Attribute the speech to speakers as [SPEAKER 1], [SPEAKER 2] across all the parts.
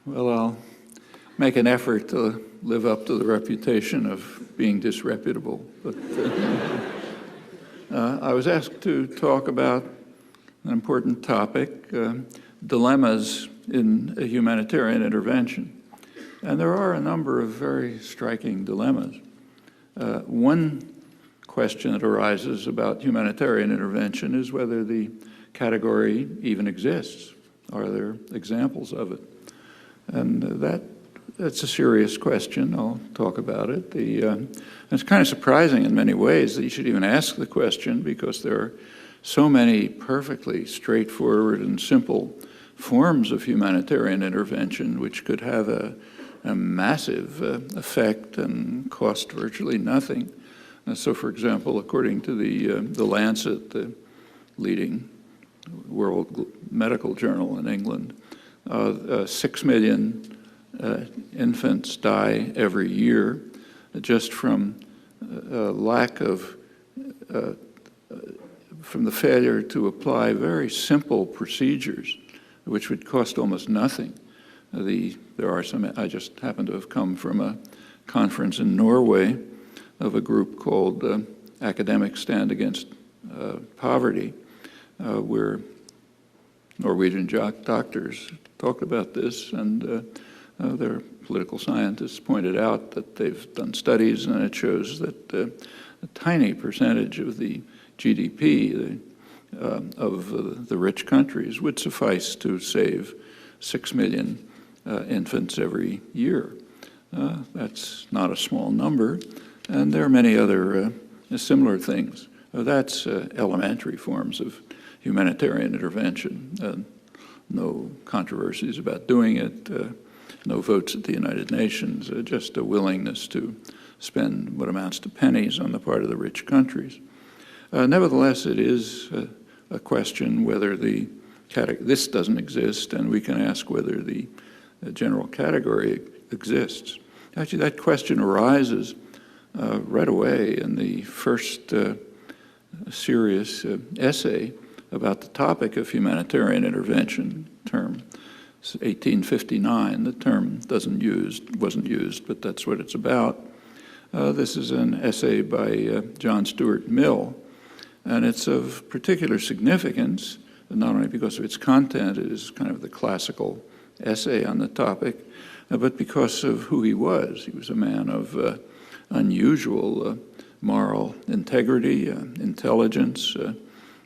[SPEAKER 1] Well, I'll make an effort to live up to the reputation of being disreputable. But I was asked to talk about an important topic, dilemmas in a humanitarian intervention. And there are a number of very striking dilemmas. One question that arises about humanitarian intervention is whether the category even exists. Are there examples of it? And that's a serious question. I'll talk about it. It's kind of surprising in many ways that you should even ask the question, because there are so many perfectly straightforward and simple forms of humanitarian intervention which could have a massive effect and cost virtually nothing. So, for example, according to the Lancet, the leading world medical journal in England, 6 million infants die every year just from lack of, from the failure to apply very simple procedures, which would cost almost nothing. There are some, I just happen to have come from a conference in Norway of a group called Academics Stand Against Poverty, where Norwegian doctors talked about this, and their political scientists pointed out that they've done studies, and it shows that a tiny percentage of the GDP of the rich countries would suffice to save 6 million infants every year. That's not a small number, and there are many other similar things. That's elementary forms of humanitarian intervention. No controversies about doing it, no votes at the United Nations, just a willingness to spend what amounts to pennies on the part of the rich countries. Nevertheless, it is a question whether this doesn't exist, and we can ask whether the general category exists. Actually, that question arises right away in the first serious essay about the topic of humanitarian intervention term. It's 1859. The term wasn't used, but that's what it's about. This is an essay by John Stuart Mill, and it's of particular significance, not only because of its content, it is kind of the classical essay on the topic, but because of who he was. He was a man of unusual moral integrity, intelligence,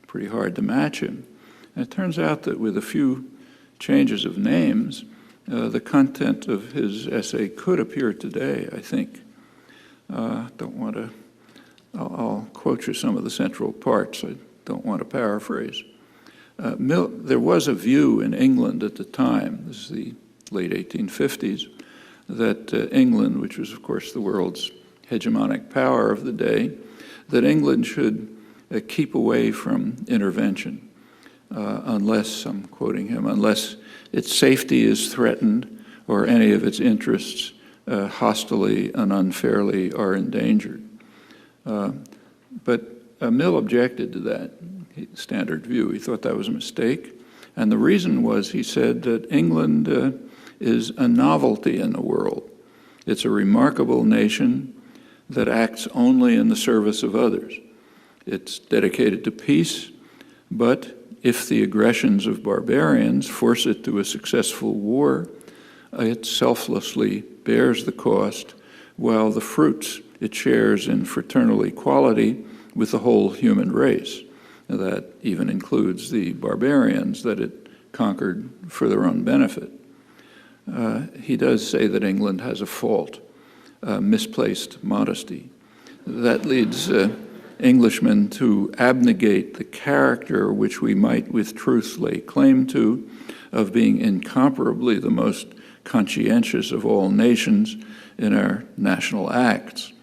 [SPEAKER 1] pretty hard to match him. And it turns out that with a few changes of names, the content of his essay could appear today, I think. I'll quote you some of the central parts. I don't want to paraphrase. There was a view in England at the time, this is the late 1850s, that England, which was of course the world's hegemonic power of the day, that England should keep away from intervention unless, I'm quoting him, unless its safety is threatened or any of its interests hostilely and unfairly are endangered. But Mill objected to that standard view. He thought that was a mistake. And the reason was, he said, that England is a novelty in the world. It's a remarkable nation that acts only in the service of others. It's dedicated to peace, but if the aggressions of barbarians force it to a successful war, it selflessly bears the cost, while the fruits it shares in fraternal equality with the whole human race. That even includes the barbarians that it conquered for their own benefit. He does say that England has a fault, misplaced modesty. That leads Englishmen to abnegate the character which we might with truth lay claim to, of being incomparably the most conscientious of all nations in our national acts.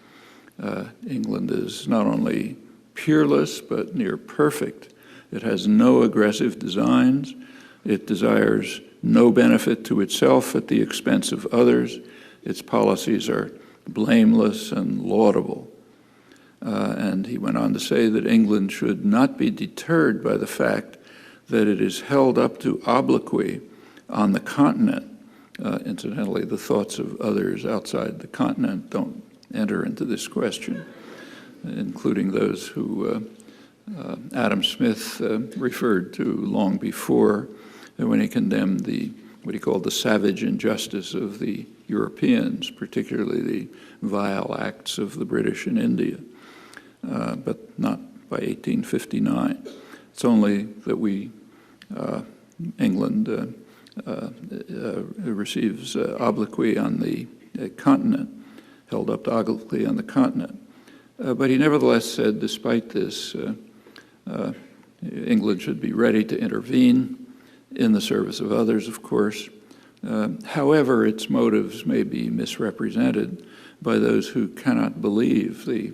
[SPEAKER 1] England is not only peerless, but near perfect. It has no aggressive designs. It desires no benefit to itself at the expense of others. Its policies are blameless and laudable. And he went on to say that England should not be deterred by the fact that it is held up to obloquy on the continent, Incidentally, the thoughts of others outside the continent don't enter into this question, including those who Adam Smith referred to long before when he condemned what he called the savage injustice of the Europeans, particularly the vile acts of the British in India, but not by 1859. It's only that England receives obloquy on the continent, held up to obloquy on the continent. But he nevertheless said, despite this, England should be ready to intervene in the service of others, of course. However, its motives may be misrepresented by those who cannot believe the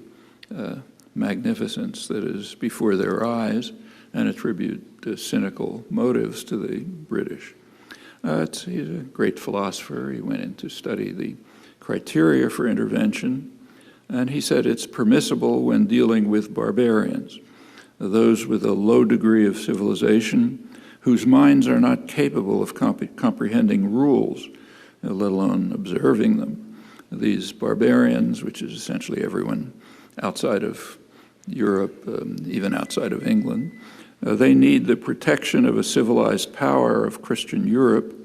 [SPEAKER 1] magnificence that is before their eyes and attribute cynical motives to the British. He's a great philosopher. He went in to study the criteria for intervention, and he said it's permissible when dealing with barbarians, those with a low degree of civilization, whose minds are not capable of comprehending rules, let alone observing them. These barbarians, which is essentially everyone outside of Europe, even outside of England, they need the protection of a civilized power of Christian Europe,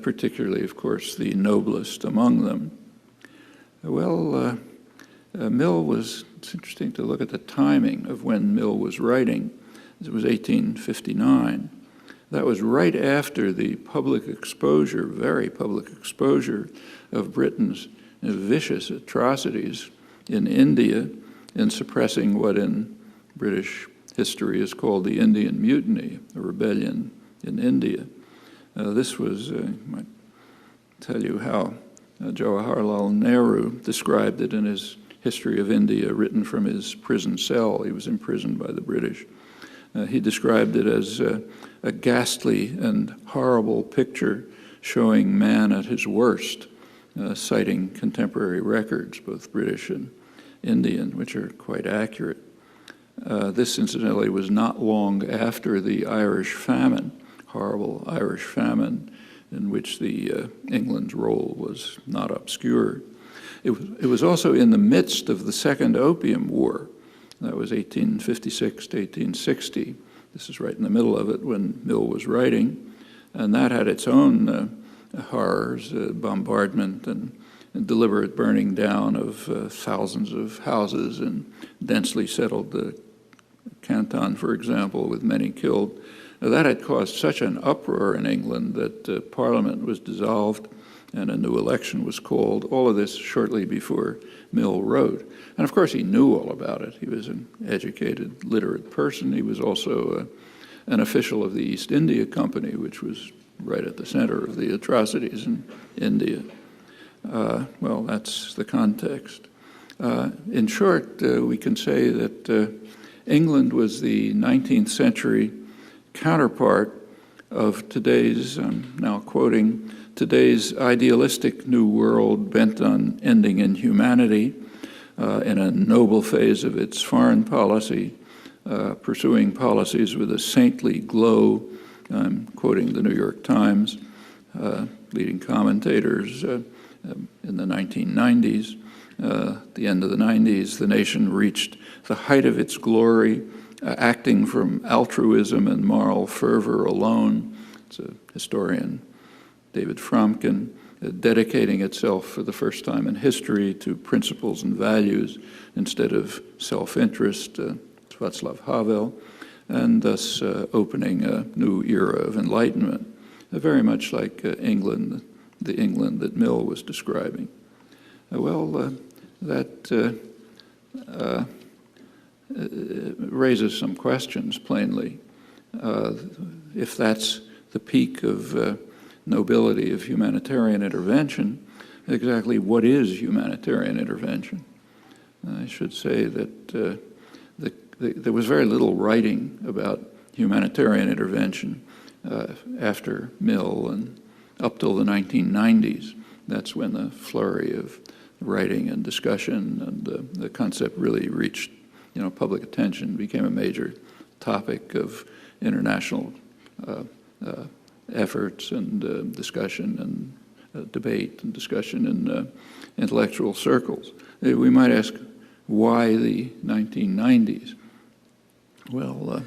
[SPEAKER 1] particularly, of course, the noblest among them. Well, it's interesting to look at the timing of when Mill was writing. It was 1859. That was right after the public exposure, very public exposure, of Britain's vicious atrocities in India in suppressing what in British history is called the Indian Mutiny, a rebellion in India. This was, I might tell you how Jawaharlal Nehru described it in his History of India, written from his prison cell. He was imprisoned by the British. He described it as a ghastly and horrible picture showing man at his worst, citing contemporary records, both British and Indian, which are quite accurate. This, incidentally, was not long after the Irish famine, horrible Irish famine, in which the England's role was not obscure. It was also in the midst of the Second Opium War. That was 1856 to 1860. This is right in the middle of it when Mill was writing. And that had its own horrors, bombardment and deliberate burning down of thousands of houses in densely settled Canton, for example, with many killed. That had caused such an uproar in England that Parliament was dissolved and a new election was called, all of this shortly before Mill wrote. And of course he knew all about it. He was an educated, literate person. He was also an official of the East India Company, which was right at the center of the atrocities in India. Well, that's the context. In short, we can say that England was the 19th century counterpart of today's, I'm now quoting, today's idealistic new world bent on ending inhumanity in a noble phase of its foreign policy, pursuing policies with a saintly glow. I'm quoting the New York Times, leading commentators in the 1990s. At the end of the 90s, the nation reached the height of its glory, acting from altruism and moral fervor alone. It's a historian, David Fromkin, dedicating itself for the first time in history to principles and values instead of self-interest, Václav Havel, and thus opening a new era of enlightenment, very much like England, the England that Mill was describing. That raises some questions, plainly. If that's the peak of nobility of humanitarian intervention, exactly what is humanitarian intervention? I should say that there was very little writing about humanitarian intervention after Mill and up till the 1990s. That's when the flurry of writing and discussion and the concept really reached public attention, became a major topic of international efforts and discussion debate and discussion in intellectual circles. We might ask, why the 1990s? Well,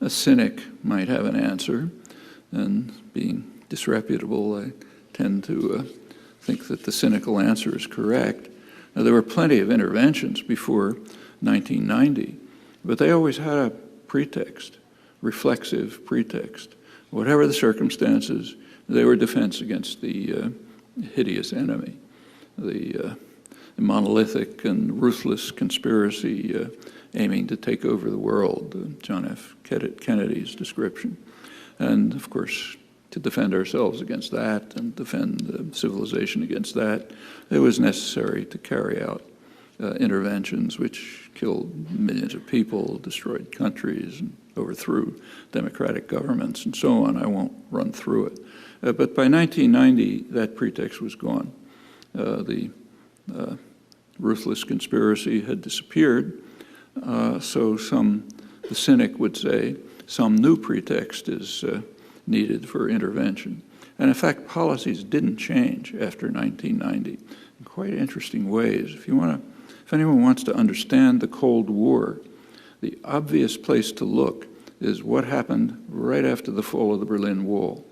[SPEAKER 1] a cynic might have an answer, and being disreputable, I tend to think that the cynical answer is correct. Now, there were plenty of interventions before 1990, but they always had a pretext, reflexive pretext. Whatever the circumstances, they were defense against the hideous enemy, the monolithic and ruthless conspiracy aiming to take over the world, John F. Kennedy's description. And of course, to defend ourselves against that and defend civilization against that, it was necessary to carry out interventions which killed millions of people, destroyed countries, and overthrew democratic governments, and so on. I won't run through it. But by 1990, that pretext was gone. The ruthless conspiracy had disappeared, so the cynic would say some new pretext is needed for intervention. And in fact, policies didn't change after 1990 in quite interesting ways. If anyone wants to understand the Cold War, the obvious place to look is what happened right after the fall of the Berlin Wall,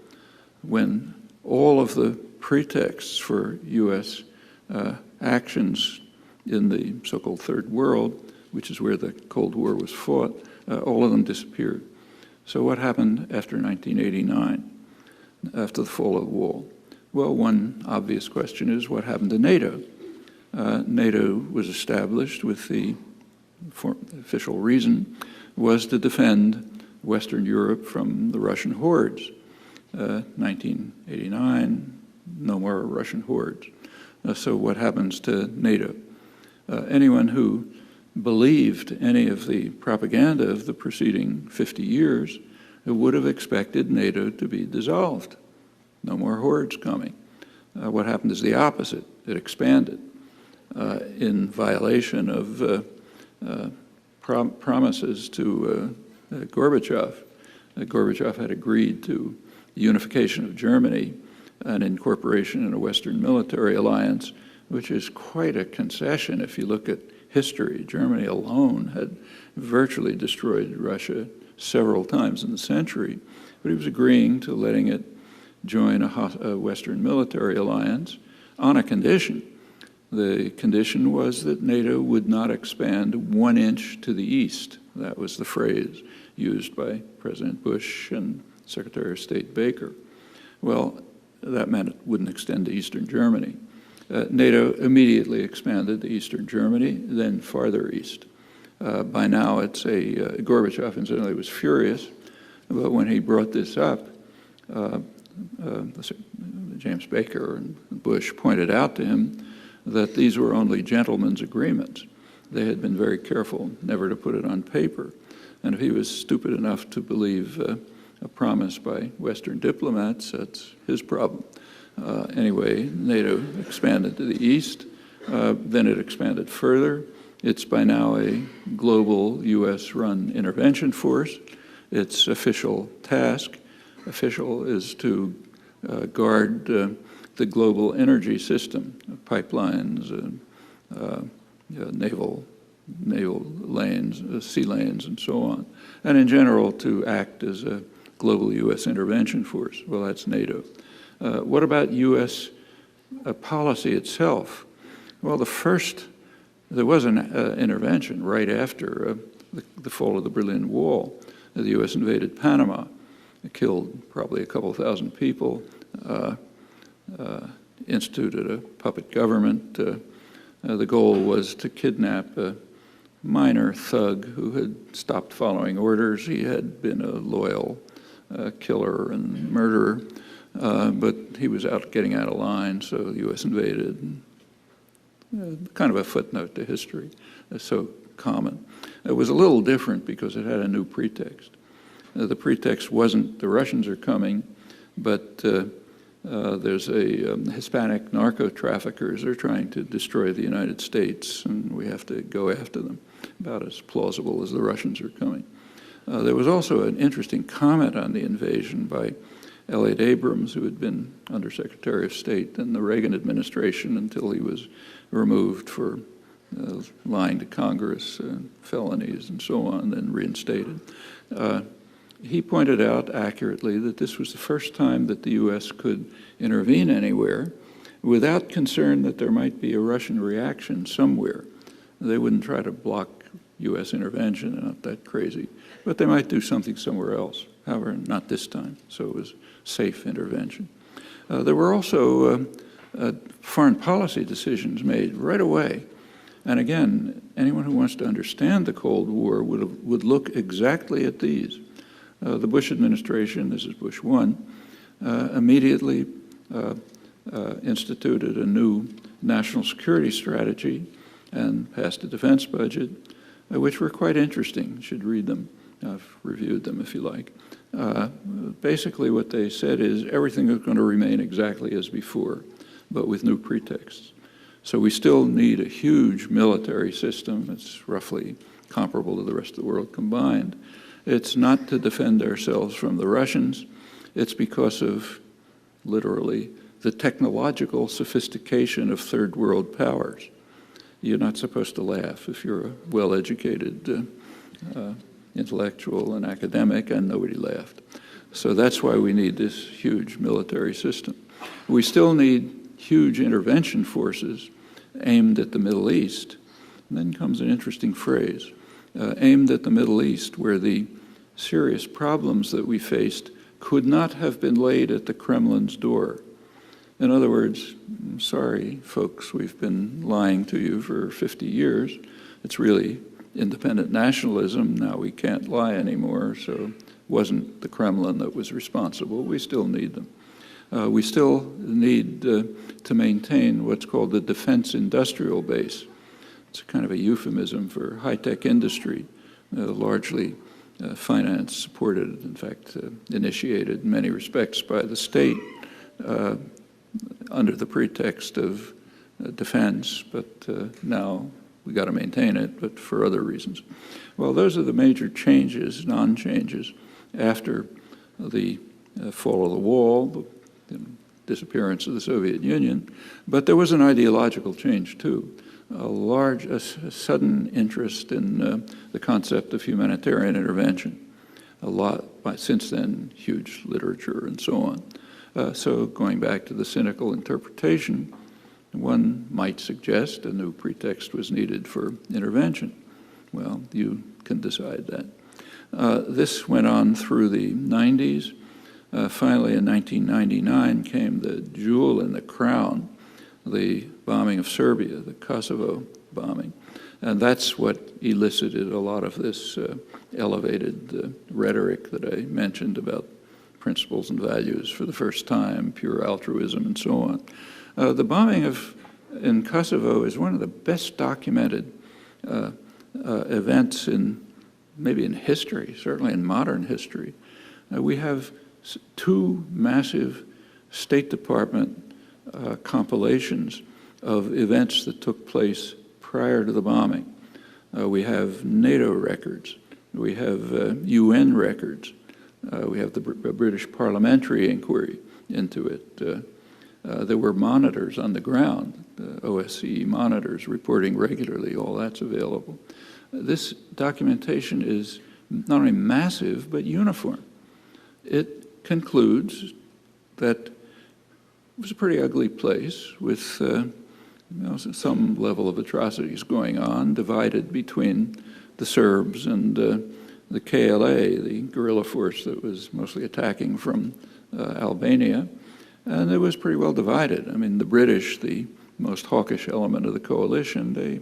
[SPEAKER 1] when all of the pretexts for U.S. Actions in the so-called Third World, which is where the Cold War was fought, all of them disappeared. So what happened after 1989, after the fall of the wall? Well, one obvious question is what happened to NATO? NATO was established with the official reason was to defend Western Europe from the Russian hordes. 1989, no more Russian hordes. So what happens to NATO? Anyone who believed any of the propaganda of the preceding 50 years would have expected NATO to be dissolved. No more hordes coming. What happened is the opposite. It expanded in violation of promises to Gorbachev. Gorbachev had agreed to the unification of Germany and incorporation in a Western military alliance, which is quite a concession if you look at history. Germany alone had virtually destroyed Russia several times in the century, but he was agreeing to letting it join a Western military alliance on a condition. The condition was that NATO would not expand 1 inch to the east. That was the phrase used by President Bush and Secretary of State Baker. Well, that meant it wouldn't extend to eastern Germany. NATO immediately expanded to eastern Germany, then farther east. By now, Gorbachev, incidentally, was furious, but when he brought this up, James Baker and Bush pointed out to him that these were only gentlemen's agreements. They had been very careful never to put it on paper. And if he was stupid enough to believe a promise by Western diplomats, that's his problem. Anyway, NATO expanded to the east, then it expanded further. It's by now a global US-run intervention force. Its official task, is to guard the global energy system, pipelines, naval lanes, sea lanes, and so on. And in general, to act as a global US intervention force. Well, that's NATO. What about US policy itself? Well, there was an intervention right after the fall of the Berlin Wall. The US invaded Panama. It killed probably a couple thousand people, instituted a puppet government. The goal was to kidnap a minor thug who had stopped following orders. He had been a loyal killer and murderer, but he was getting out of line, so the U.S. invaded. Kind of a footnote to history. It's so common. It was a little different because it had a new pretext. The pretext wasn't the Russians are coming, but there's Hispanic narco-traffickers are trying to destroy the United States, and we have to go after them, about as plausible as the Russians are coming. There was also an interesting comment on the invasion by Elliott Abrams, who had been Undersecretary of State in the Reagan administration until he was removed for lying to Congress, felonies, and so on, then reinstated. He pointed out accurately that this was the first time that the U.S. could intervene anywhere without concern that there might be a Russian reaction somewhere. They wouldn't try to block U.S. intervention, they're not that crazy, but they might do something somewhere else. However, not this time, so it was safe intervention. There were also foreign policy decisions made right away. And again, anyone who wants to understand the Cold War would look exactly at these. The Bush administration, this is Bush 1, immediately instituted a new national security strategy and passed a defense budget, which were quite interesting. You should read them. I've reviewed them if you like. Basically what they said is everything is going to remain exactly as before, but with new pretexts. So we still need a huge military system. It's roughly comparable to the rest of the world combined. It's not to defend ourselves from the Russians. It's because of, literally, the technological sophistication of third world powers. You're not supposed to laugh if you're a well-educated intellectual and academic, and nobody laughed. So that's why we need this huge military system. We still need huge intervention forces aimed at the Middle East. And then comes an interesting phrase, aimed at the Middle East, where the serious problems that we faced could not have been laid at the Kremlin's door. In other words, I'm sorry, folks, we've been lying to you for 50 years. It's really independent nationalism. Now we can't lie anymore, so it wasn't the Kremlin that was responsible. We still need them. We still need to maintain what's called the defense industrial base. It's kind of a euphemism for high-tech industry, largely financed, supported, in fact, initiated in many respects by the state under the pretext of defense, but now we got to maintain it, but for other reasons. Well, those are the major changes, non-changes, after the fall of the wall, the disappearance of the Soviet Union. But there was an ideological change, too. A sudden interest in the concept of humanitarian intervention. A lot, since then, huge literature and so on. So going back to the cynical interpretation, one might suggest a new pretext was needed for intervention. Well, you can decide that. This went on through the 90s. Finally, in 1999 came the jewel in the crown, the bombing of Serbia, the Kosovo bombing. And that's what elicited a lot of this elevated rhetoric that I mentioned about principles and values for the first time, pure altruism and so on. The bombing in Kosovo is one of the best documented events maybe in history, certainly in modern history. We have two massive State Department compilations of events that took place prior to the bombing. We have NATO records. We have UN records. We have the British parliamentary inquiry into it. There were monitors on the ground, OSCE monitors reporting regularly. All that's available. This documentation is not only massive, but uniform. It concludes that it was a pretty ugly place with some level of atrocities going on, divided between the Serbs and the KLA, the guerrilla force that was mostly attacking from Albania. And it was pretty well divided. I mean, the British, the most hawkish element of the coalition, they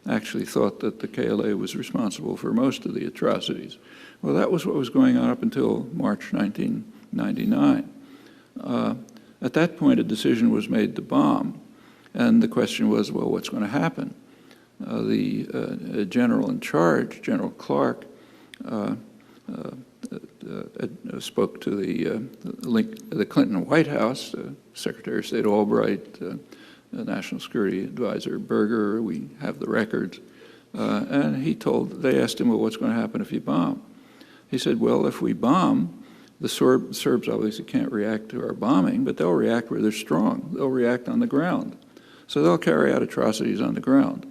[SPEAKER 1] actually thought that the KLA was responsible for most of the atrocities. Well, that was what was going on up until March 1999. At that point, a decision was made to bomb. And the question was, well, what's going to happen? The general in charge, General Clark, spoke to the Clinton White House, Secretary of State Albright, National Security Advisor Berger. We have the records. And they asked him, well, what's going to happen if you bomb? He said, well, if we bomb, The Serbs obviously can't react to our bombing, but they'll react where they're strong. They'll react on the ground. So they'll carry out atrocities on the ground.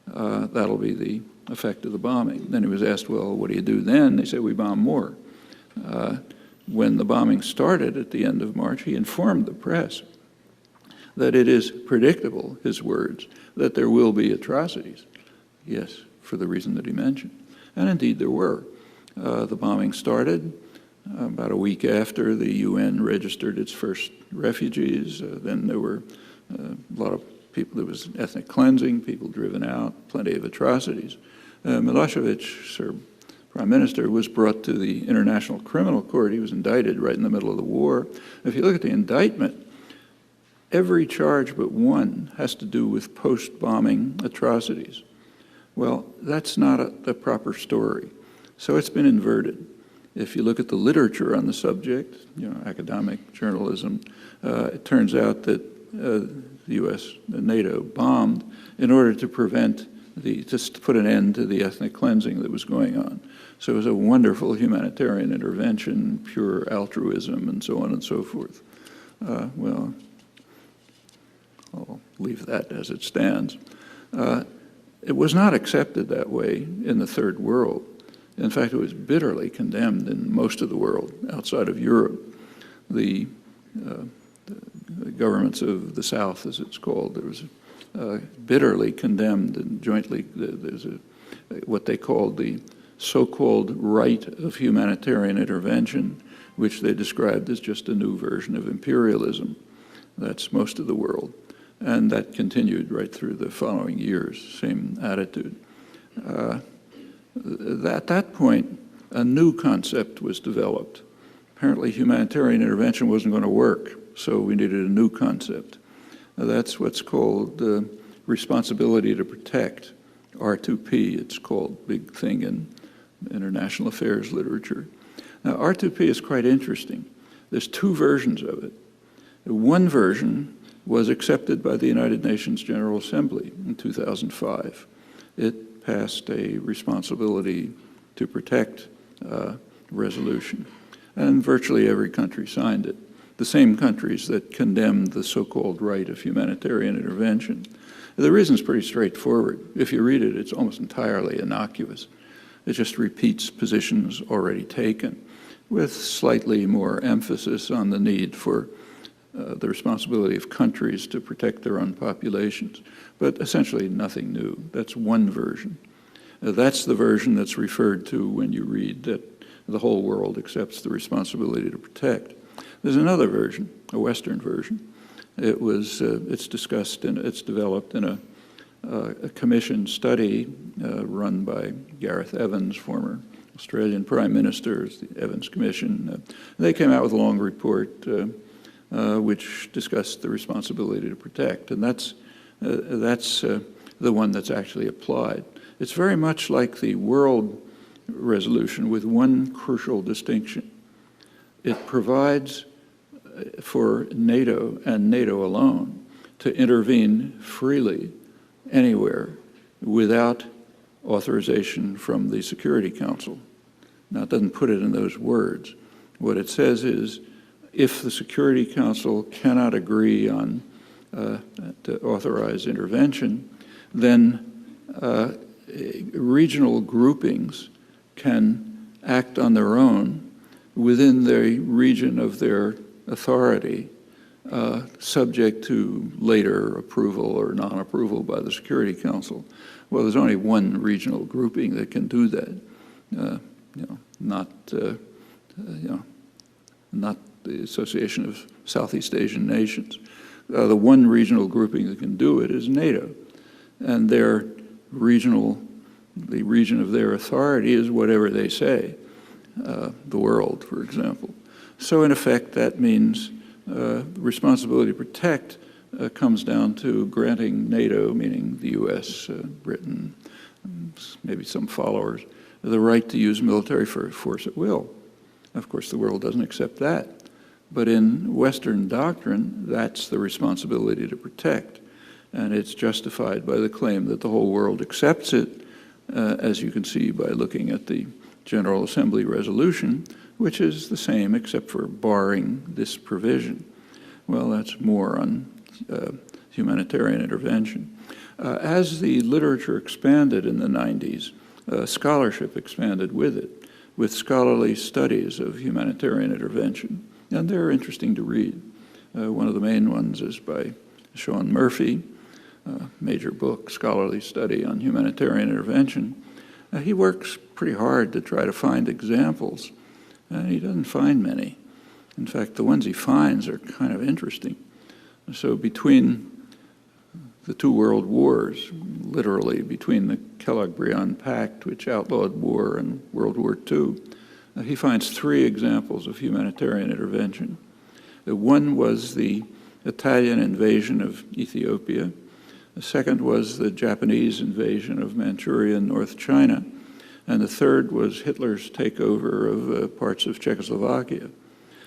[SPEAKER 1] That'll be the effect of the bombing. Then he was asked, well, what do you do then? They said, we bomb more. When the bombing started at the end of March, he informed the press that it is predictable, his words, that there will be atrocities. Yes, for the reason that he mentioned. And indeed there were. The bombing started about a week after the UN registered its first refugees. Then there were a lot of people, there was ethnic cleansing, people driven out, plenty of atrocities. Milosevic, Serb prime minister, was brought to the International Criminal Court. He was indicted right in the middle of the war. If you look at the indictment, every charge but one has to do with post-bombing atrocities. Well, that's not the proper story. So it's been inverted. If you look at the literature on the subject, academic journalism, it turns out that the U.S. and NATO bombed in order to prevent just to put an end to the ethnic cleansing that was going on. So it was a wonderful humanitarian intervention, pure altruism, and so on and so forth. Well, I'll leave that as it stands. It was not accepted that way in the Third World. In fact, it was bitterly condemned in most of the world outside of Europe. The governments of the South, as it's called, there was bitterly condemned, and jointly there's what they called the so-called right of humanitarian intervention, which they described as just a new version of imperialism. That's most of the world. And that continued right through the following years, same attitude. At that point, a new concept was developed. Apparently humanitarian intervention wasn't going to work, so we needed a new concept. That's what's called responsibility to protect, R2P, it's called, big thing in international affairs literature. Now, R2P is quite interesting. There's two versions of it. One version was accepted by the United Nations General Assembly in 2005. It passed a responsibility to protect resolution, and virtually every country signed it. The same countries that condemned the so-called right of humanitarian intervention. The reason's pretty straightforward. If you read it, it's almost entirely innocuous. It just repeats positions already taken, with slightly more emphasis on the need for the responsibility of countries to protect their own populations. But essentially nothing new. That's one version. That's the version that's referred to when you read that the whole world accepts the responsibility to protect. There's another version, a Western version. It's discussed and it's developed in a commission study run by Gareth Evans, former Australian Prime Minister, the Evans Commission. They came out with a long report which discussed the responsibility to protect, and that's the one that's actually applied. It's very much like the World Resolution with one crucial distinction. It provides for NATO and NATO alone to intervene freely anywhere without authorization from the Security Council. Now, it doesn't put it in those words. What it says is, if the Security Council cannot agree on to authorize intervention, then regional groupings can act on their own within the region of their authority, subject to later approval or non-approval by the Security Council. Well, there's only one regional grouping that can do that. Not the Association of Southeast Asian Nations. The one regional grouping that can do it is NATO, and their the region of their authority is whatever they say, the world, for example. So in effect, that means responsibility to protect comes down to granting NATO, meaning the US, Britain, maybe some followers, the right to use military force at will. Of course, the world doesn't accept that. But in Western doctrine, that's the responsibility to protect. And it's justified by the claim that the whole world accepts it, as you can see by looking at the General Assembly resolution, which is the same except for barring this provision. Well, that's more on humanitarian intervention. As the literature expanded in the 90s, scholarship expanded with it, with scholarly studies of humanitarian intervention, and they're interesting to read. One of the main ones is by Sean Murphy, a major book, scholarly study on humanitarian intervention. He works pretty hard to try to find examples, and he doesn't find many. In fact, the ones he finds are kind of interesting. So between the two world wars, literally between the Kellogg-Briand Pact, which outlawed war, and World War II, he finds three examples of humanitarian intervention. One was the Italian invasion of Ethiopia. The second was the Japanese invasion of Manchuria and North China. And the third was Hitler's takeover of parts of Czechoslovakia.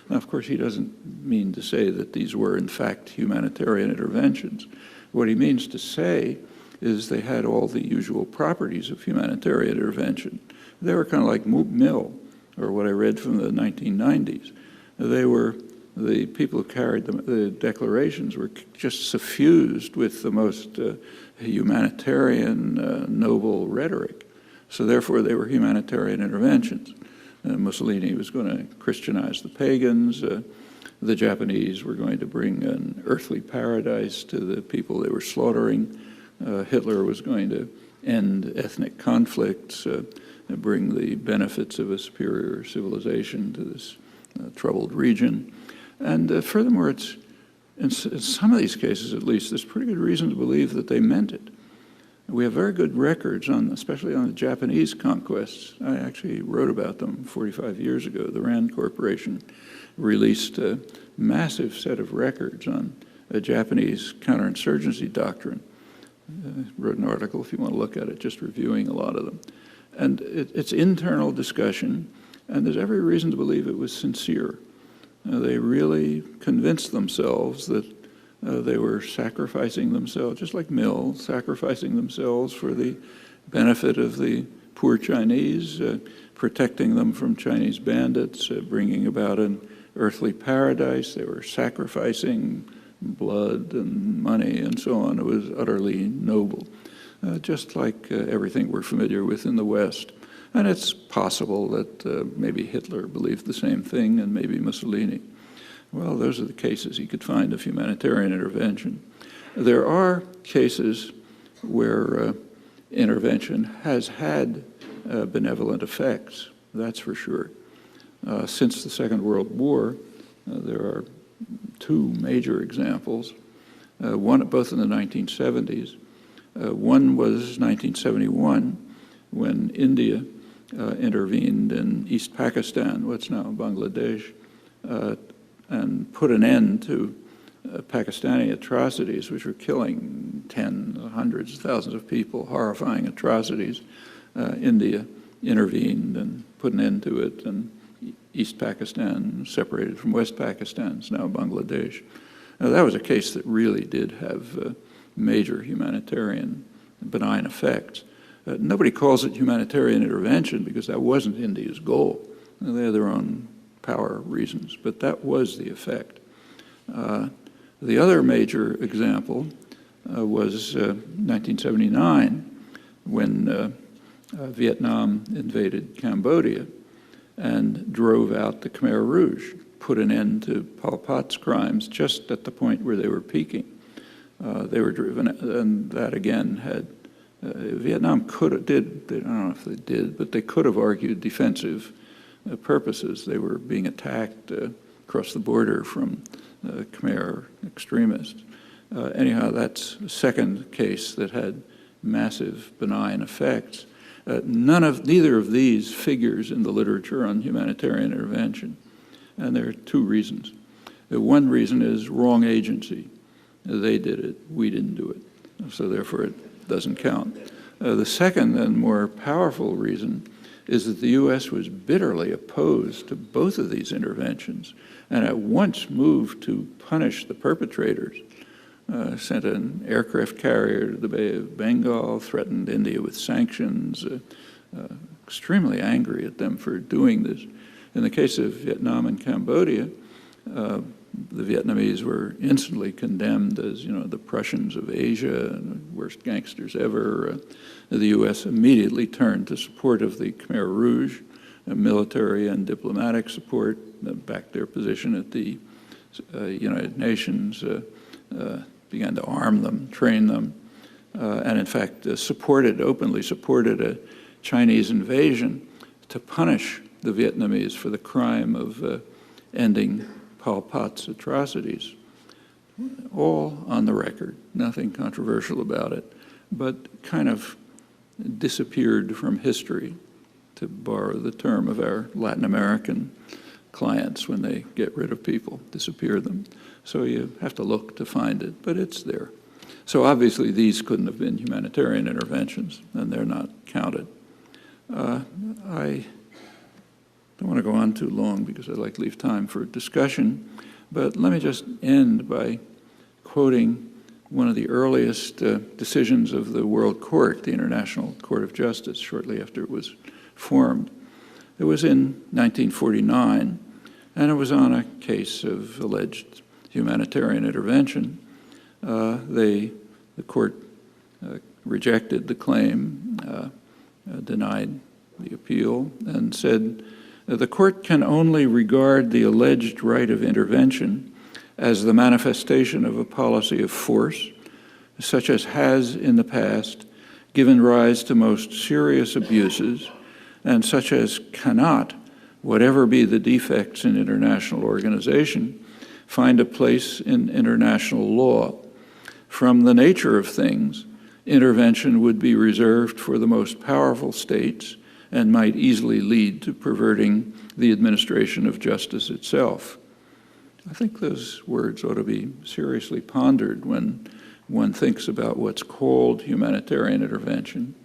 [SPEAKER 1] Now, of course, he doesn't mean to say that these were, in fact, humanitarian interventions. What he means to say is they had all the usual properties of humanitarian intervention. They were kind of like Mill, or what I read from the 1990s. They were, the people who carried the declarations were just suffused with the most humanitarian, noble rhetoric. So therefore, they were humanitarian interventions. Mussolini was going to Christianize the pagans. The Japanese were going to bring an earthly paradise to the people they were slaughtering. Hitler was going to end ethnic conflicts, bring the benefits of a superior civilization to this troubled region. And furthermore, in some of these cases, at least, there's pretty good reason to believe that they meant it. We have very good records on, especially on the Japanese conquests. I actually wrote about them 45 years ago. The Rand Corporation released a massive set of records on a Japanese counterinsurgency doctrine. Wrote an article, if you want to look at it, just reviewing a lot of them. And it's internal discussion, and there's every reason to believe it was sincere. They really convinced themselves that they were sacrificing themselves, just like Mill, sacrificing themselves for the benefit of the poor Chinese, protecting them from Chinese bandits, bringing about an earthly paradise. They were sacrificing blood and money and so on. It was utterly noble, just like everything we're familiar with in the West. And it's possible that maybe Hitler believed the same thing, and maybe Mussolini. Well, those are the cases he could find of humanitarian intervention. There are cases where intervention has had benevolent effects, that's for sure. Since the Second World War, there are two major examples, both in the 1970s. One was 1971, when India intervened in East Pakistan, what's now Bangladesh, and put an end to Pakistani atrocities, which were killing hundreds of thousands of people, horrifying atrocities. India intervened and put an end to it, and East Pakistan separated from West Pakistan. It's now Bangladesh. Now, that was a case that really did have major humanitarian benign effects. Nobody calls it humanitarian intervention because that wasn't India's goal. They had their own power reasons, but that was the effect. The other major example was 1979, when Vietnam invaded Cambodia and drove out the Khmer Rouge, put an end to Pol Pot's crimes just at the point where they were peaking. They were driven, and that again had, Vietnam I don't know if they did, but they could have argued defensive purposes. They were being attacked across the border from Khmer extremists. Anyhow, that's a second case that had massive benign effects. Neither of these figures in the literature on humanitarian intervention, and there are two reasons. One reason is wrong agency. They did it, we didn't do it, so therefore it doesn't count. The second and more powerful reason is that the U.S. was bitterly opposed to both of these interventions and at once moved to punish the perpetrators. Sent an aircraft carrier to the Bay of Bengal, threatened India with sanctions, extremely angry at them for doing this. In the case of Vietnam and Cambodia, the Vietnamese were instantly condemned as, the Prussians of Asia, and the worst gangsters ever. The U.S. immediately turned to support of the Khmer Rouge, military and diplomatic support, backed their position at the United Nations, began to arm them, train them, and in fact openly supported a Chinese invasion to punish the Vietnamese for the crime of ending Pol Pot's atrocities. All on the record, nothing controversial about it, but kind of disappeared from history, to borrow the term of our Latin American clients when they get rid of people, disappear them. So you have to look to find it, but it's there. So obviously these couldn't have been humanitarian interventions, and they're not counted. I don't want to go on too long because I'd like to leave time for discussion, but let me just end by quoting one of the earliest decisions of the World Court, the International Court of Justice, shortly after it was formed. It was in 1949, and it was on a case of alleged humanitarian intervention. The court rejected the claim, denied the appeal, and said, the court can only regard the alleged right of intervention as the manifestation of a policy of force, such as has in the past given rise to most serious abuses, and such as cannot, whatever be the defects in international organization, find a place in international law. From the nature of things, intervention would be reserved for the most powerful states and might easily lead to perverting the administration of justice itself. I think those words ought to be seriously pondered when one thinks about what's called humanitarian intervention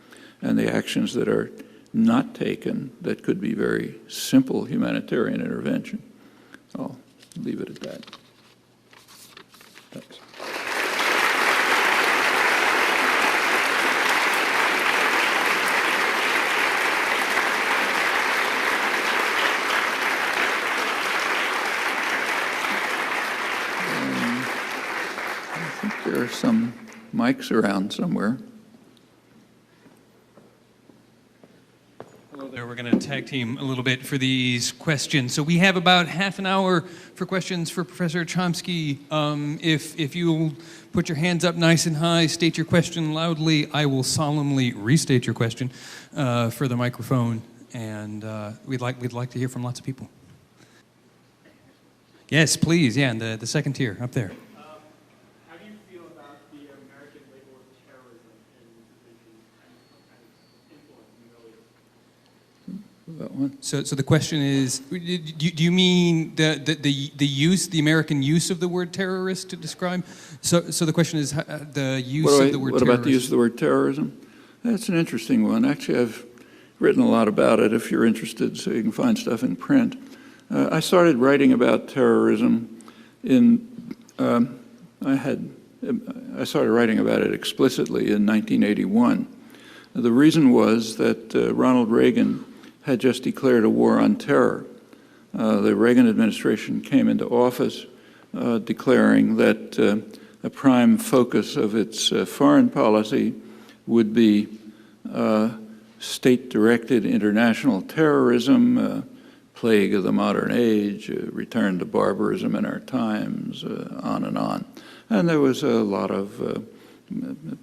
[SPEAKER 1] and the actions that are not taken that could be very simple humanitarian intervention. I'll leave it at that. Thanks. I think there are some mics around somewhere.
[SPEAKER 2] There, we're going to tag team a little bit for these questions. So we have about half an hour for questions for Professor Chomsky. If you'll put your hands up nice and high, state your question loudly, I will solemnly restate your question for the microphone. And we'd like to hear from lots of people. Yes, please. Yeah, and the second tier up there.
[SPEAKER 3] How do you feel about the American label of terrorism and influence in the Middle East?
[SPEAKER 1] That one?
[SPEAKER 2] So the question is, do you mean the American use of the word terrorist to describe? So the question is the use of the word terrorist.
[SPEAKER 1] What about the use of the word terrorism? That's an interesting one. Actually, I've written a lot about it if you're interested, so you can find stuff in print. I started writing about terrorism I started writing about it explicitly in 1981. The reason was that Ronald Reagan had just declared a war on terror. The Reagan administration came into office declaring that a prime focus of its foreign policy would be state-directed international terrorism, plague of the modern age, return to barbarism in our times, on and on. And there was a lot of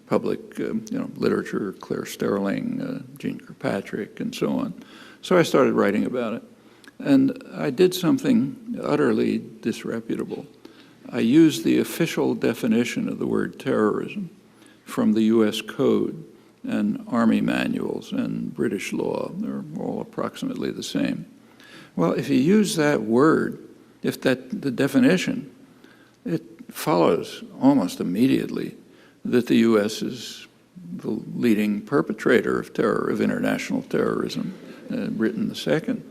[SPEAKER 1] public literature, Claire Sterling, Jean Kirkpatrick, and so on. So I started writing about it. And I did something utterly disreputable. I used the official definition of the word terrorism from the U.S. Code and Army manuals and British law. They're all approximately the same. Well, if you use that word, the definition, it follows almost immediately that the U.S. is the leading perpetrator of terror, of international terrorism, Britain the second,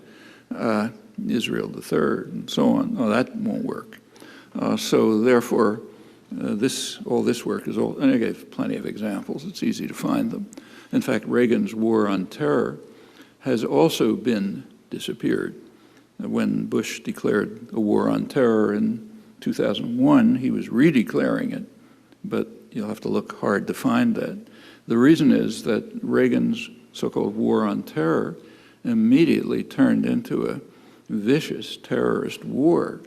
[SPEAKER 1] Israel the third, and so on. Oh, that won't work. So therefore, all this work is and I gave plenty of examples. It's easy to find them. In fact, Reagan's war on terror has also been disappeared. When Bush declared a war on terror in 2001, he was redeclaring it, but you'll have to look hard to find that. The reason is that Reagan's so-called war on terror immediately turned into a vicious terrorist war.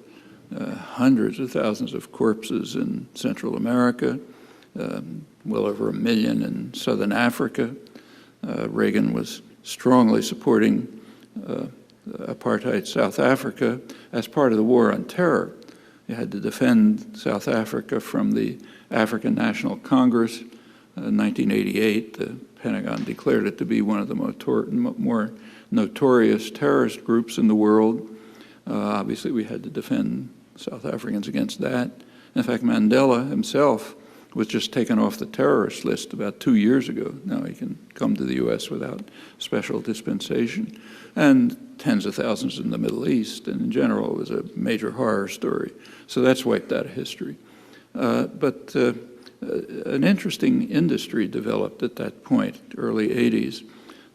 [SPEAKER 1] Hundreds of thousands of corpses in Central America, well over 1 million in Southern Africa. Reagan was strongly supporting apartheid South Africa as part of the war on terror. He had to defend South Africa from the African National Congress. In 1988, the Pentagon declared it to be one of the more notorious terrorist groups in the world. Obviously, we had to defend South Africans against that. In fact, Mandela himself was just taken off the terrorist list about 2 years ago. Now he can come to the U.S. without special dispensation. And tens of thousands in the Middle East, and in general, it was a major horror story. So that's wiped out of history. But an interesting industry developed at that point, early 80s,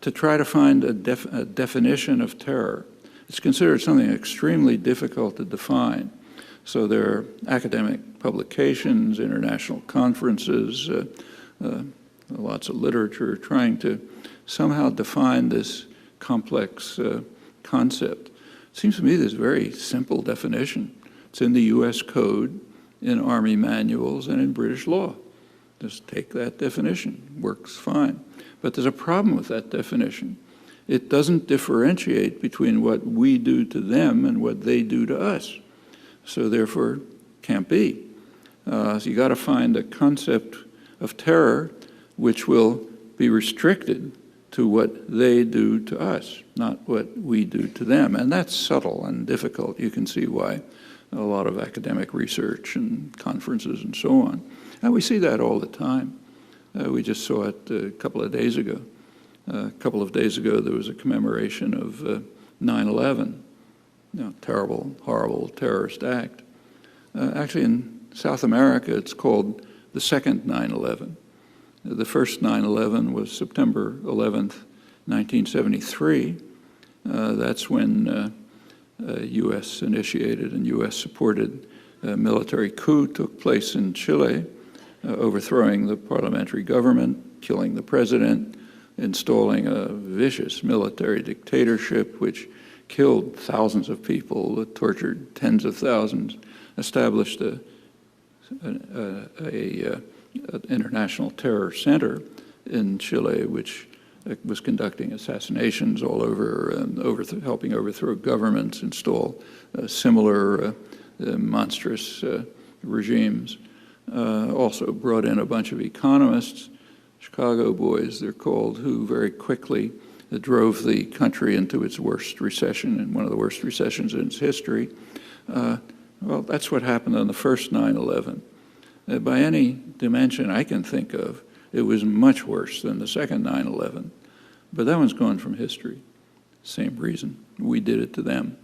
[SPEAKER 1] to try to find a definition of terror. It's considered something extremely difficult to define. So there are academic publications, international conferences, lots of literature trying to somehow define this complex concept. It seems to me there's a very simple definition. It's in the U.S. Code, in Army manuals, and in British law. Just take that definition. Works fine. But there's a problem with that definition. It doesn't differentiate between what we do to them and what they do to us. So therefore, can't be. So you got to find a concept of terror which will be restricted to what they do to us, not what we do to them. And that's subtle and difficult. You can see why a lot of academic research and conferences and so on. And we see that all the time. We just saw it a couple of days ago. A couple of days ago, there was a commemoration of 9/11. Terrible, horrible terrorist act. Actually, in South America, it's called the second 9/11. The first 9/11 was September 11th, 1973. That's when U.S. initiated and U.S. supported military coup took place in Chile, overthrowing the parliamentary government, killing the president, installing a vicious military dictatorship which killed thousands of people, tortured tens of thousands, established an international terror center in Chile, which was conducting assassinations all over and helping overthrow governments, install similar monstrous regimes. Also brought in a bunch of economists, Chicago boys they're called, who very quickly drove the country into its worst recession, and one of the worst recessions in its history. Well, that's what happened on the first 9/11. By any dimension I can think of, it was much worse than the second 9/11. But that one's gone from history. Same reason. We did it to them.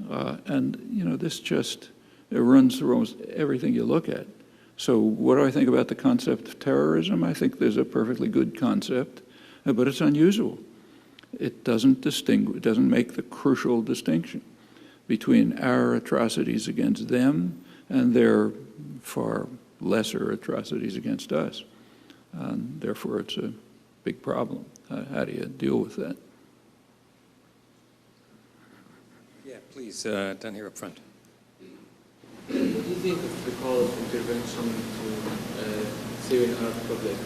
[SPEAKER 1] And, this just it runs through almost everything you look at. So what do I think about the concept of terrorism? I think there's a perfectly good concept, but it's unusual. It doesn't make the crucial distinction between our atrocities against them and their far lesser atrocities against us. And therefore, it's a big problem. How do you deal with that?
[SPEAKER 2] Yeah, please, down here up front.
[SPEAKER 3] What do you think of the call of intervention to Syrian Arab Republic?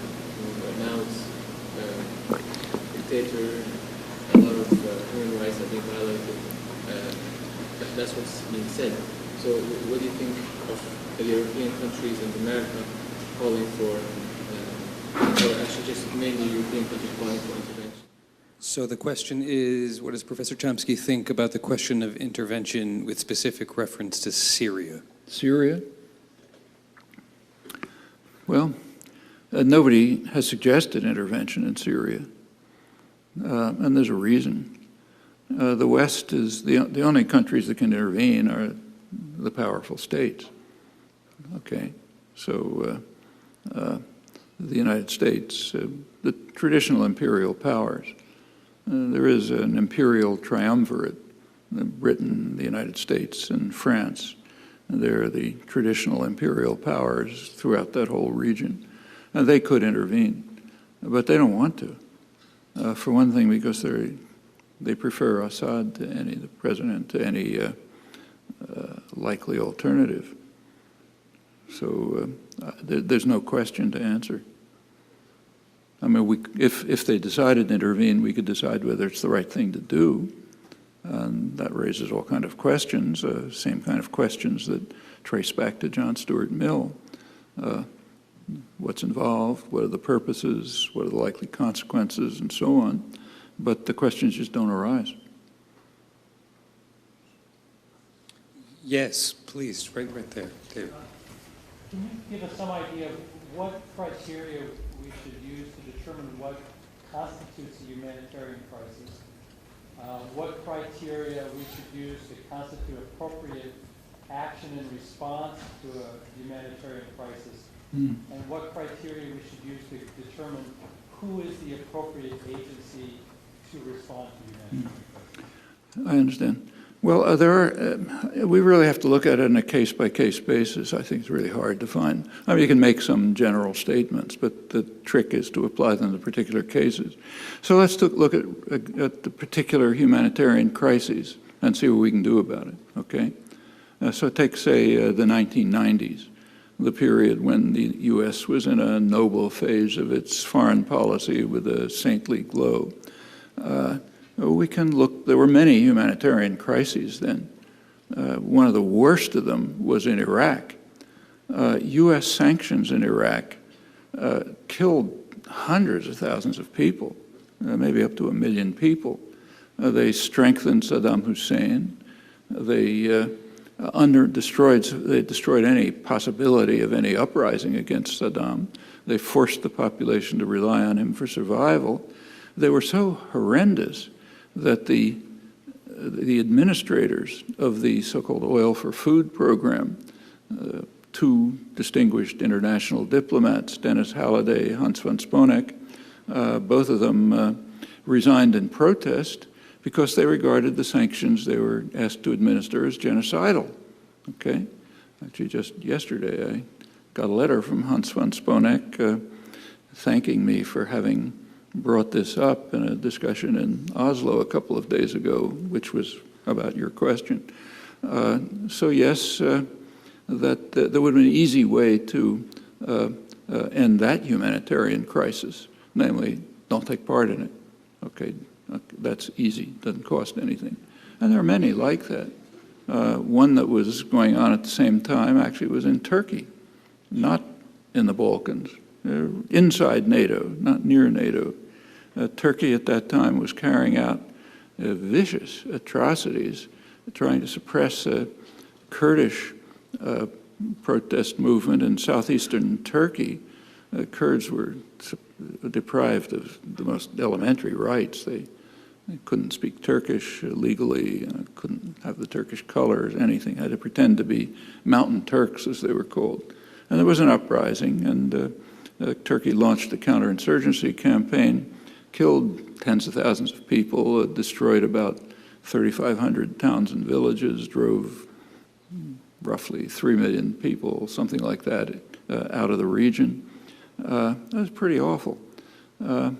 [SPEAKER 3] Right now it's dictator, a lot of human rights are being violated. That's what's being said. So what do you think of the European countries and America calling for, or actually just mainly European countries calling for intervention?
[SPEAKER 2] So the question is, what does Professor Chomsky think about the question of intervention with specific reference to Syria?
[SPEAKER 1] Syria? Well, nobody has suggested intervention in Syria, and there's a reason. The West is the only countries that can intervene are the powerful states. Okay, so the United States, the traditional imperial powers, There is an imperial triumvirate, Britain, the United States, and France. They're the traditional imperial powers throughout that whole region. And they could intervene, but they don't want to. For one thing, because they prefer Assad to the president to any likely alternative. So there's no question to answer. I mean, if they decided to intervene, we could decide whether it's the right thing to do. And that raises all kinds of questions, same kind of questions that trace back to John Stuart Mill. What's involved, what are the purposes, what are the likely consequences, and so on. But the questions just don't arise.
[SPEAKER 4] Yes, please, right there, David.
[SPEAKER 5] Can you give us some idea of what criteria we should use to determine what constitutes a humanitarian crisis? What criteria we should use to constitute appropriate action in response to a humanitarian crisis? And what criteria we should use to determine who is the appropriate agency to respond to humanitarian crisis?
[SPEAKER 1] I understand. Well, we really have to look at it on a case-by-case basis. I think it's really hard to find. I mean, you can make some general statements, but the trick is to apply them to particular cases. So let's look at the particular humanitarian crises and see what we can do about it, okay? So take, say, the 1990s, the period when the U.S. was in a noble phase of its foreign policy with a saintly glow. We can look, there were many humanitarian crises then. One of the worst of them was in Iraq. U.S. sanctions in Iraq killed hundreds of thousands of people, maybe up to 1 million people. They strengthened Saddam Hussein. They destroyed any possibility of any uprising against Saddam. They forced the population to rely on him for survival. They were so horrendous that the administrators of the so-called oil for food program, two distinguished international diplomats, Dennis Halliday, Hans von Sponeck, both of them resigned in protest because they regarded the sanctions they were asked to administer as genocidal. Okay? Actually, just yesterday, I got a letter from Hans von Sponeck thanking me for having brought this up in a discussion in Oslo a couple of days ago, which was about your question. So yes, that there would be an easy way to end that humanitarian crisis, namely, don't take part in it. Okay, that's easy, doesn't cost anything. And there are many like that. One that was going on at the same time actually was in Turkey, not in the Balkans, inside NATO, not near NATO. Turkey at that time was carrying out vicious atrocities, trying to suppress a Kurdish protest movement in southeastern Turkey. Kurds were deprived of the most elementary rights. They couldn't speak Turkish legally, couldn't have the Turkish colors, anything. Had to pretend to be mountain Turks, as they were called. And there was an uprising, and Turkey launched a counterinsurgency campaign, killed tens of thousands of people, destroyed about 3,500 towns and villages, drove roughly 3 million people, something like that, out of the region. That was pretty awful. There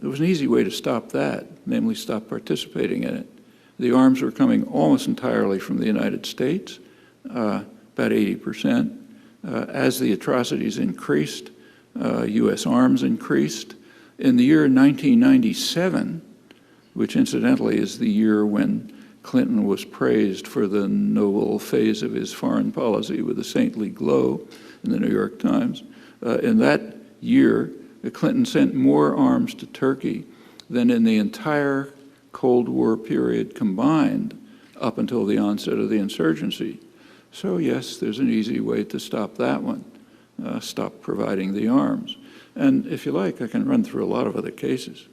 [SPEAKER 1] was an easy way to stop that, namely stop participating in it. The arms were coming almost entirely from the United States, about 80%. As the atrocities increased, U.S. arms increased. In the year 1997, which incidentally is the year when Clinton was praised for the noble phase of his foreign policy with a saintly glow in the New York Times, in that year, Clinton sent more arms to Turkey than in the entire Cold War period combined up until the onset of the insurgency. So yes, there's an easy way to stop that one, stop providing the arms. And if you like, I can run through a lot of other cases.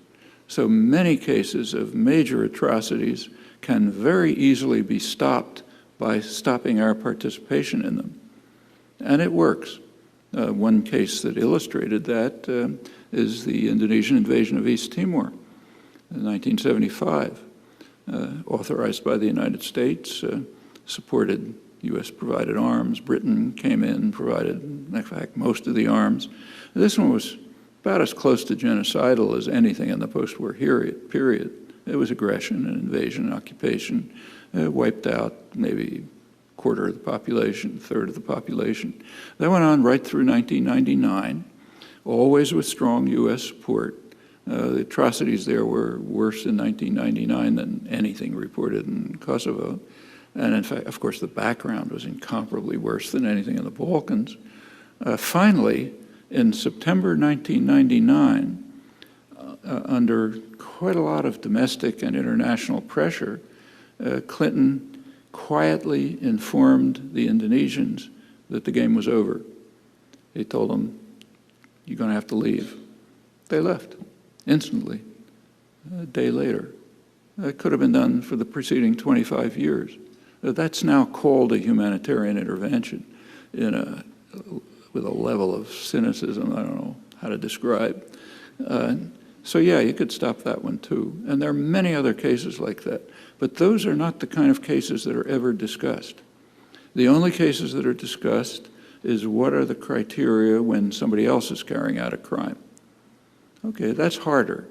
[SPEAKER 1] So many cases of major atrocities can very easily be stopped by stopping our participation in them. And it works. One case that illustrated that is the Indonesian invasion of East Timor. in 1975, authorized by the United States, supported U.S.-provided arms. Britain came in, provided, in fact, most of the arms. This one was about as close to genocidal as anything in the post-war period. It was aggression and invasion and occupation. It wiped out maybe a quarter of the population, a third of the population. That went on right through 1999, always with strong U.S. support. The atrocities there were worse in 1999 than anything reported in Kosovo. And in fact, of course, the background was incomparably worse than anything in the Balkans. Finally, in September 1999, under quite a lot of domestic and international pressure, Clinton quietly informed the Indonesians that the game was over. He told them, "You're going to have to leave." They left instantly, a day later. It could have been done for the preceding 25 years. That's now called a humanitarian intervention with a level of cynicism I don't know how to describe. So yeah, you could stop that one too. And there are many other cases like that. But those are not the kind of cases that are ever discussed. The only cases that are discussed is what are the criteria when somebody else is carrying out a crime. Okay, that's harder.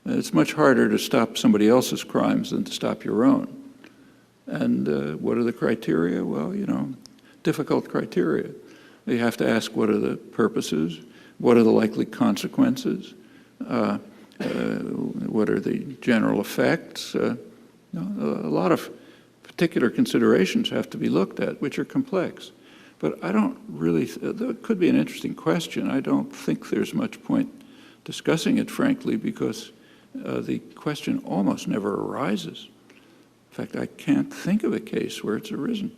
[SPEAKER 1] It's much harder to stop somebody else's crimes than to stop your own. And what are the criteria? Well, difficult criteria. You have to ask what are the purposes, what are the likely consequences, what are the general effects. A lot of particular considerations have to be looked at, which are complex. But I don't really, it could be an interesting question. I don't think there's much point discussing it, frankly, because the question almost never arises. In fact, I can't think of a case where it's arisen.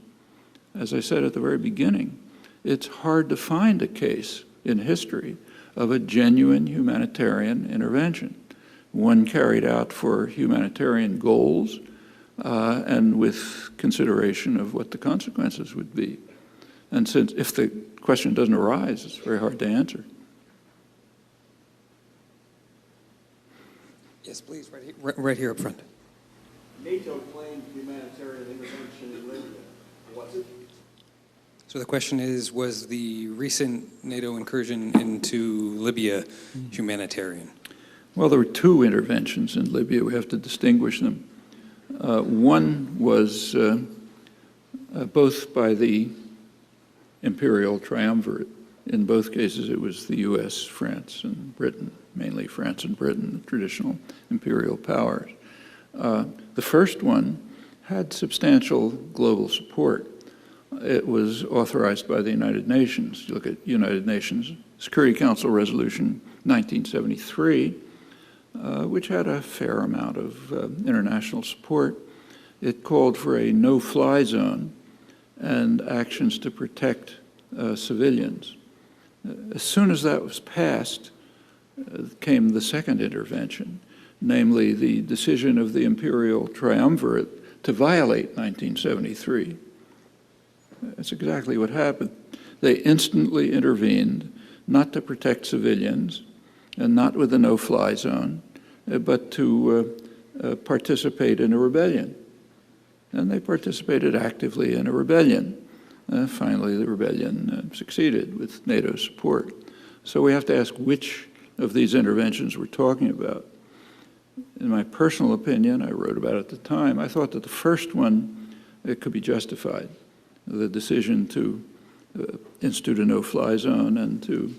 [SPEAKER 1] As I said at the very beginning, it's hard to find a case in history of a genuine humanitarian intervention, one carried out for humanitarian goals and with consideration of what the consequences would be. And since if the question doesn't arise, it's very hard to answer.
[SPEAKER 4] Yes, please, right here up front.
[SPEAKER 6] NATO claimed humanitarian intervention in Libya. Was it?
[SPEAKER 4] So the question is, was the recent NATO incursion into Libya humanitarian?
[SPEAKER 1] Well, there were two interventions in Libya. We have to distinguish them. One was both by the imperial triumvirate. In both cases, it was the U.S., France, and Britain, mainly France and Britain, the traditional imperial powers. The first one had substantial global support. It was authorized by the United Nations. You look at United Nations Security Council Resolution 1973, which had a fair amount of international support. It called for a no-fly zone and actions to protect civilians. As soon as that was passed, came the second intervention, namely the decision of the imperial triumvirate to violate 1973. That's exactly what happened. They instantly intervened, not to protect civilians, and not with a no-fly zone, but to participate in a rebellion. And they participated actively in a rebellion. Finally, the rebellion succeeded with NATO support. So we have to ask which of these interventions we're talking about. In my personal opinion, I wrote about it at the time, I thought that the first one, it could be justified. The decision to institute a no-fly zone and to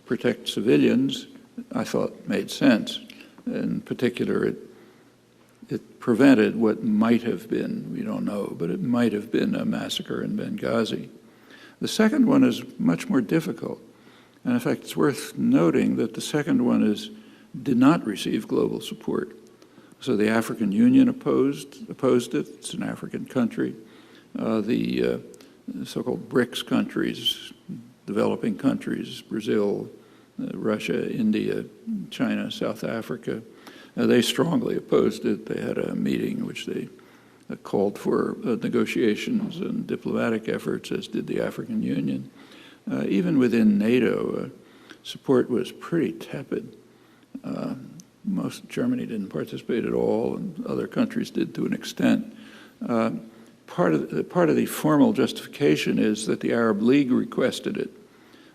[SPEAKER 1] protect civilians, I thought made sense. In particular, it prevented what might have been, we don't know, but it might have been a massacre in Benghazi. The second one is much more difficult. And in fact, it's worth noting that the second one did not receive global support. So the African Union opposed it. It's an African country. The so-called BRICS countries, developing countries, Brazil, Russia, India, China, South Africa, they strongly opposed it. They had a meeting in which they called for negotiations and diplomatic efforts, as did the African Union. Even within NATO, support was pretty tepid. Germany didn't participate at all, and other countries did to an extent. Part of the formal justification is that the Arab League requested it.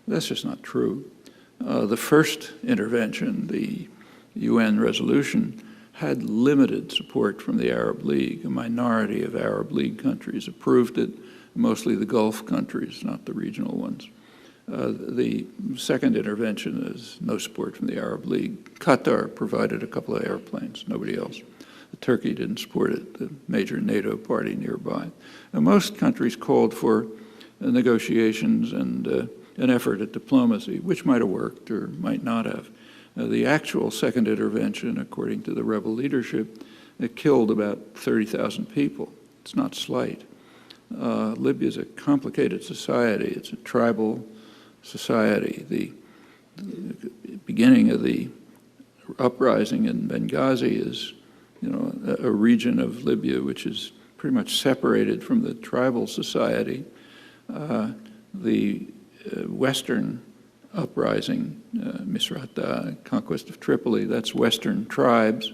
[SPEAKER 1] That's just not true. The first intervention, the UN resolution, had limited support from the Arab League. A minority of Arab League countries approved it, mostly the Gulf countries, not the regional ones. The second intervention is no support from the Arab League. Qatar provided a couple of airplanes, nobody else. Turkey didn't support it, the major NATO party nearby. And most countries called for negotiations and an effort at diplomacy, which might have worked or might not have. The actual second intervention, according to the rebel leadership, it killed about 30,000 people. It's not slight. Libya is a complicated society. It's a tribal society. The beginning of the uprising in Benghazi is, a region of Libya which is pretty much separated from the tribal society. The Western uprising, Misrata, conquest of Tripoli, that's Western tribes,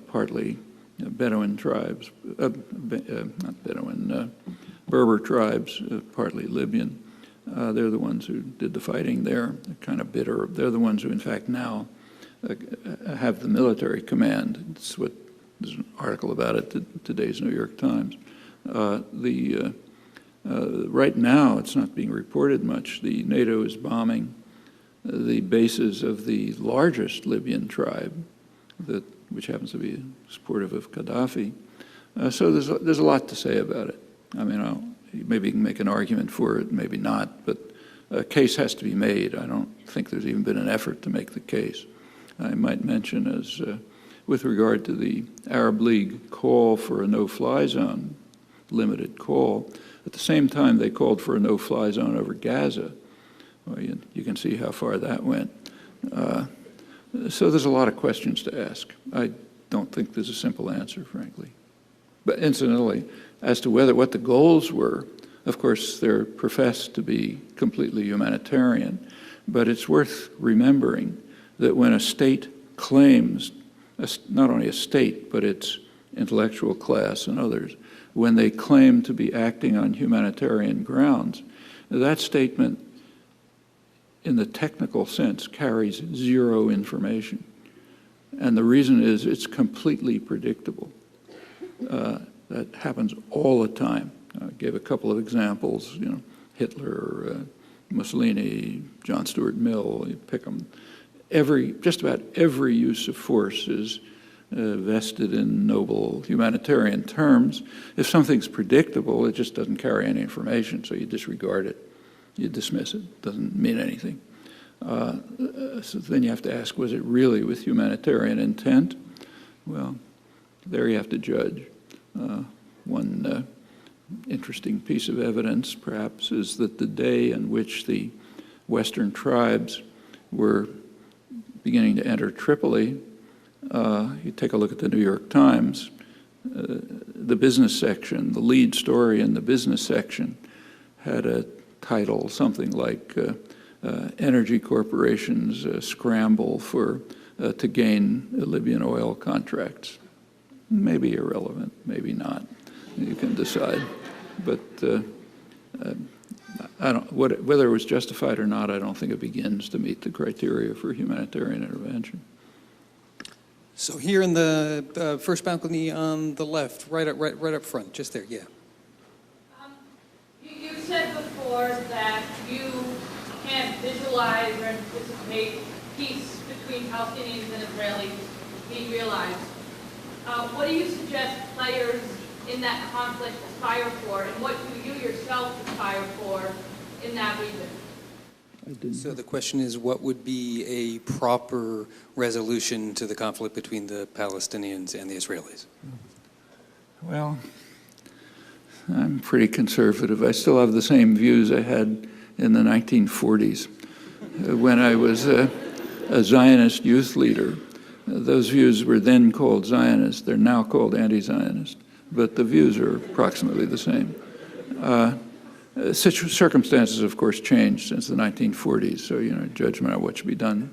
[SPEAKER 1] partly Bedouin tribes, not Bedouin, Berber tribes, partly Libyan. They're the ones who did the fighting there. They're kind of bitter. They're the ones who, in fact, now have the military command. It's what there's an article about it in today's New York Times. Right now, it's not being reported much. The NATO is bombing the bases of the largest Libyan tribe, which happens to be supportive of Gaddafi. So there's a lot to say about it. I mean, maybe you can make an argument for it, maybe not, but a case has to be made. I don't think there's even been an effort to make the case. I might mention, as with regard to the Arab League call for a no-fly zone, limited call, at the same time they called for a no-fly zone over Gaza. Well, you can see how far that went. So there's a lot of questions to ask. I don't think there's a simple answer, frankly. But incidentally, as to what the goals were, of course, they're professed to be completely humanitarian, but it's worth remembering that when a state claims, not only a state, but its intellectual class and others, when they claim to be acting on humanitarian grounds, that statement, in the technical sense, carries zero information. And the reason is it's completely predictable. That happens all the time. I gave a couple of examples, Hitler, Mussolini, John Stuart Mill, you pick them. Just about every use of force is vested in noble humanitarian terms. If something's predictable, it just doesn't carry any information, so you disregard it. You dismiss it. It doesn't mean anything. So then you have to ask, was it really with humanitarian intent? Well, there you have to judge. One interesting piece of evidence, perhaps, is that the day in which the Western tribes were beginning to enter Tripoli, you take a look at the New York Times, the business section, the lead story in the business section had a title, something like Energy Corporations Scramble to Gain Libyan Oil Contracts. Maybe irrelevant, maybe not. You can decide. But whether it was justified or not, I don't think it begins to meet the criteria for humanitarian intervention.
[SPEAKER 4] So here in the first balcony on the left, right up front, just there, yeah.
[SPEAKER 7] You said before that you can't visualize or anticipate peace between Palestinians and Israelis being realized. What do you suggest players in that conflict aspire for, and what do you yourself aspire for in that region?
[SPEAKER 4] So the question is, what would be a proper resolution to the conflict between the Palestinians and the Israelis?
[SPEAKER 1] Well, I'm pretty conservative. I still have the same views I had in the 1940s when I was a Zionist youth leader. Those views were then called Zionist. They're now called anti-Zionist, but the views are approximately the same. Circumstances, of course, changed since the 1940s, so, judgment on what should be done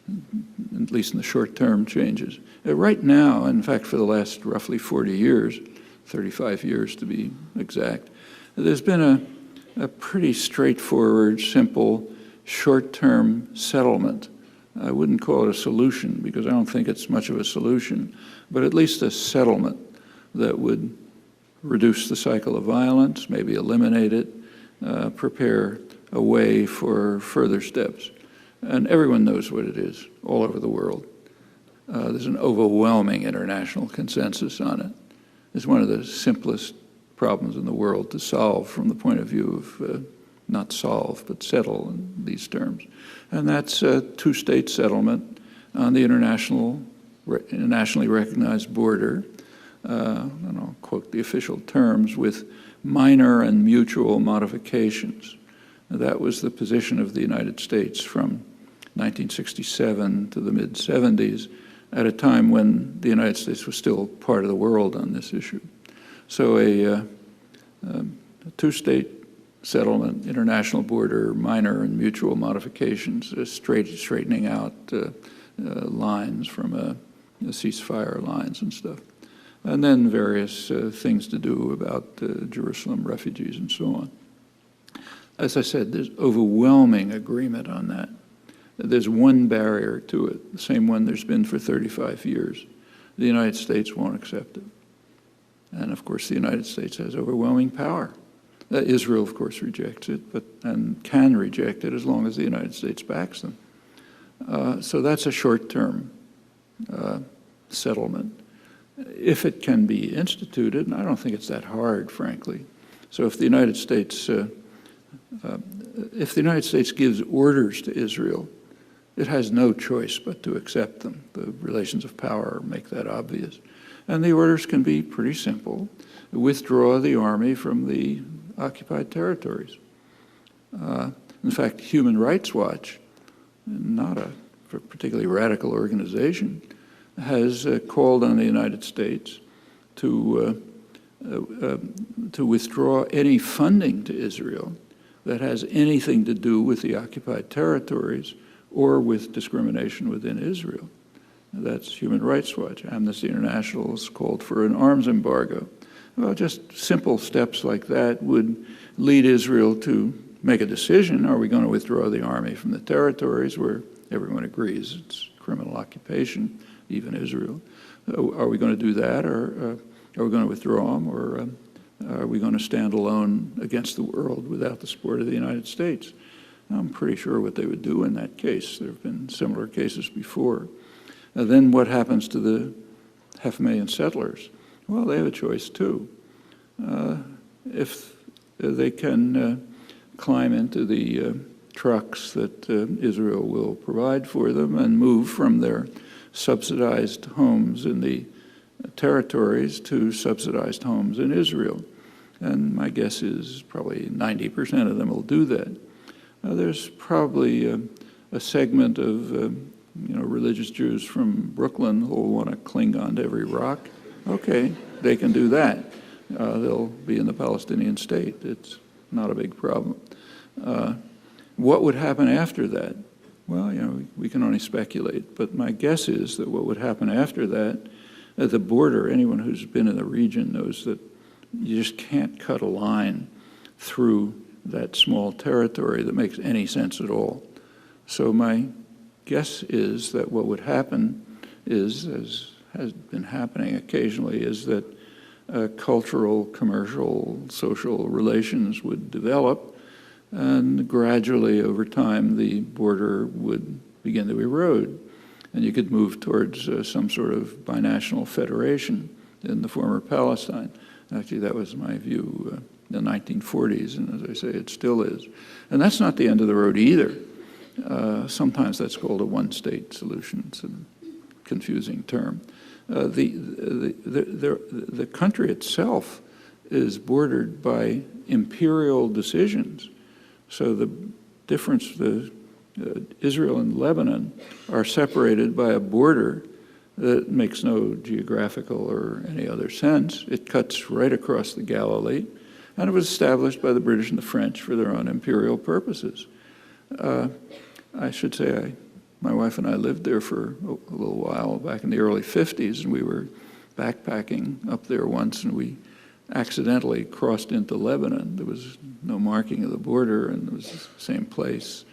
[SPEAKER 1] at least in the short-term changes. Right now, in fact, for the last roughly 40 years, 35 years to be exact, there's been a pretty straightforward, simple, short-term settlement. I wouldn't call it a solution because I don't think it's much of a solution, but at least a settlement that would reduce the cycle of violence, maybe eliminate it, prepare a way for further steps. And everyone knows what it is all over the world. There's an overwhelming international consensus on it. It's one of the simplest problems in the world to solve from the point of view of not solve, but settle in these terms. And that's a two-state settlement on the internationally recognized border, and I'll quote the official terms, with minor and mutual modifications. That was the position of the United States from 1967 to the mid-70s, at a time when the United States was still part of the world on this issue. So a two-state settlement, international border, minor and mutual modifications, straightening out lines from a ceasefire lines and stuff. And then various things to do about Jerusalem refugees and so on. As I said, there's overwhelming agreement on that. There's one barrier to it, the same one there's been for 35 years. The United States won't accept it. And of course, the United States has overwhelming power. Israel, of course, rejects it, and can reject it as long as the United States backs them. So that's a short-term settlement. If it can be instituted, and I don't think it's that hard, frankly. So if the United States gives orders to Israel, it has no choice but to accept them. The relations of power make that obvious. And the orders can be pretty simple. Withdraw the army from the occupied territories. In fact, Human Rights Watch, not a particularly radical organization, has called on the United States to withdraw any funding to Israel that has anything to do with the occupied territories or with discrimination within Israel. That's Human Rights Watch. Amnesty International has called for an arms embargo. Well, just simple steps like that would lead Israel to make a decision. Are we going to withdraw the army from the territories where everyone agrees it's criminal occupation, even Israel? Are we going to do that, or are we going to withdraw them, or are we going to stand alone against the world without the support of the United States? I'm pretty sure what they would do in that case. There have been similar cases before. Then what happens to the 500,000 settlers? Well, they have a choice too. If they can climb into the trucks that Israel will provide for them and move from their subsidized homes in the territories to subsidized homes in Israel. And my guess is probably 90% of them will do that. There's probably a segment of religious Jews from Brooklyn who will want to cling on to every rock. Okay, they can do that. They'll be in the Palestinian state. It's not a big problem. What would happen after that? Well, we can only speculate, but my guess is that what would happen after that, at the border, anyone who's been in the region knows that you just can't cut a line through that small territory that makes any sense at all. So my guess is that what would happen is, as has been happening occasionally, is that cultural, commercial, social relations would develop, and gradually over time the border would begin to erode. And you could move towards some sort of binational federation in the former Palestine. Actually, that was my view in the 1940s, and as I say, it still is. And that's not the end of the road either. Sometimes that's called a one-state solution. It's a confusing term. The country itself is bordered by imperial decisions. So the difference, Israel and Lebanon are separated by a border that makes no geographical or any other sense. It cuts right across the Galilee, and it was established by the British and the French for their own imperial purposes. I should say I My wife and I lived there for a little while back in the early 50s, and we were backpacking up there once, and we accidentally crossed into Lebanon. There was no marking of the border, and it was the same place.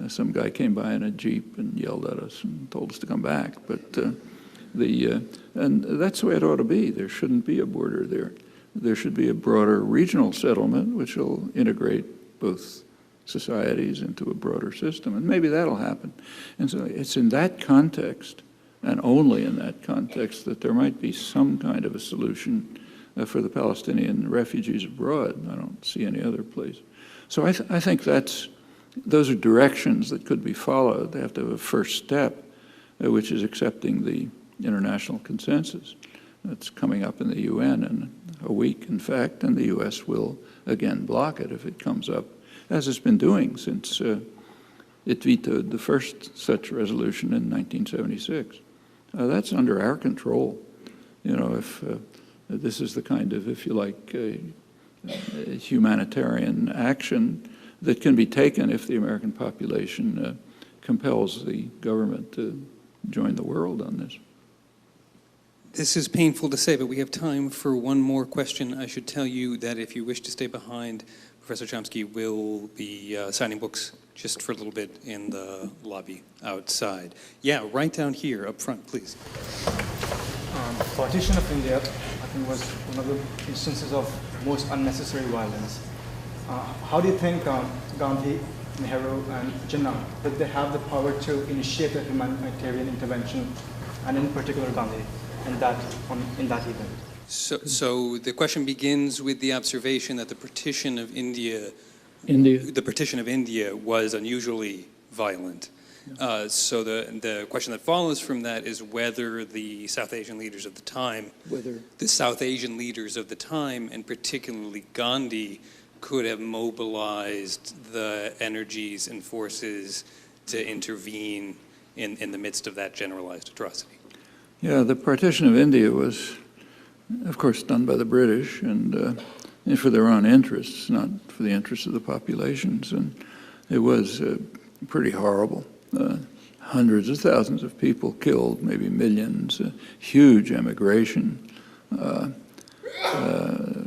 [SPEAKER 1] Some guy came by in a Jeep and yelled at us and told us to come back. But and that's the way it ought to be. There shouldn't be a border there. There should be a broader regional settlement which will integrate both societies into a broader system, and maybe that'll happen. And so it's in that context, and only in that context, that there might be some kind of a solution for the Palestinian refugees abroad. I don't see any other place. So I think those are directions that could be followed. They have to have a first step, which is accepting the international consensus. That's coming up in the UN in a week, in fact, and the US will again block it if it comes up, as it's been doing since it vetoed the first such resolution in 1976. That's under our control. You know, if this is the kind of, if you like, humanitarian action that can be taken if the American population compels the government to join the world on this.
[SPEAKER 4] This is painful to say, but we have time for one more question. I should tell you that if you wish to stay behind, Professor Chomsky will be signing books just for a little bit in the lobby outside. Yeah, right down here, up front, please.
[SPEAKER 8] Partition of India, I think, was one of the instances of most unnecessary violence. How do you think Gandhi, Nehru, and Jinnah, did they have the power to initiate a humanitarian intervention, and in particular Gandhi, in that event?
[SPEAKER 4] So the question begins with the observation that the partition of India was unusually violent. So the question that follows from that is whether the South Asian leaders of the time, and particularly Gandhi, could have mobilized the energies and forces to intervene in the midst of that generalized atrocity.
[SPEAKER 1] Yeah, the partition of India was, of course, done by the British and for their own interests, not for the interests of the populations. And it was pretty horrible. Hundreds of thousands of people killed, maybe millions, huge emigration,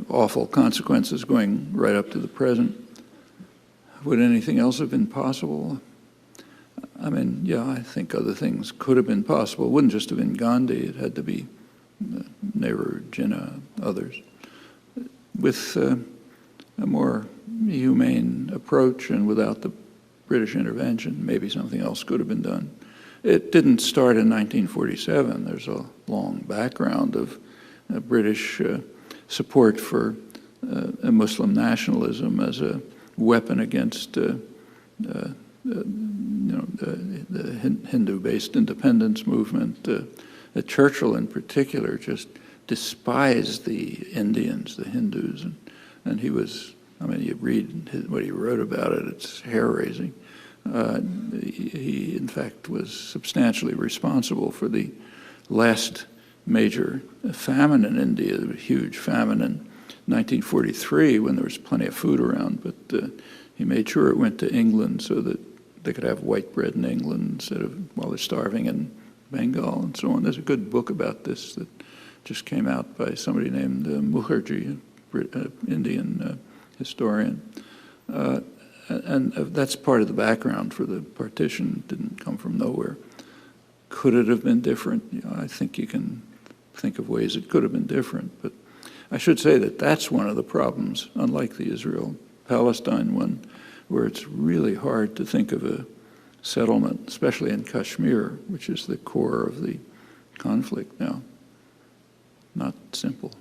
[SPEAKER 1] awful consequences going right up to the present. Would anything else have been possible? I mean, yeah, I think other things could have been possible. It wouldn't just have been Gandhi. It had to be Nehru, Jinnah, others. With a more humane approach and without the British intervention, maybe something else could have been done. It didn't start in 1947. There's a long background of British support for Muslim nationalism as a weapon against the Hindu-based independence movement. Churchill, in particular, just despised the Indians, the Hindus, and he was. I mean, you read what he wrote about it; it's hair-raising. He, in fact, was substantially responsible for the last major famine in India, a huge famine in 1943 when there was plenty of food around, but he made sure it went to England so that they could have white bread in England instead of while they're starving in Bengal and so on. There's a good book about this that just came out by somebody named Mukherjee, an Indian historian. And that's part of the background for the partition. It didn't come from nowhere. Could it have been different? You know, I think you can think of ways it could have been different, but I should say that that's one of the problems, unlike the Israel-Palestine one, where it's really hard to think of a settlement, especially in Kashmir, which is the core of the conflict now. Not simple.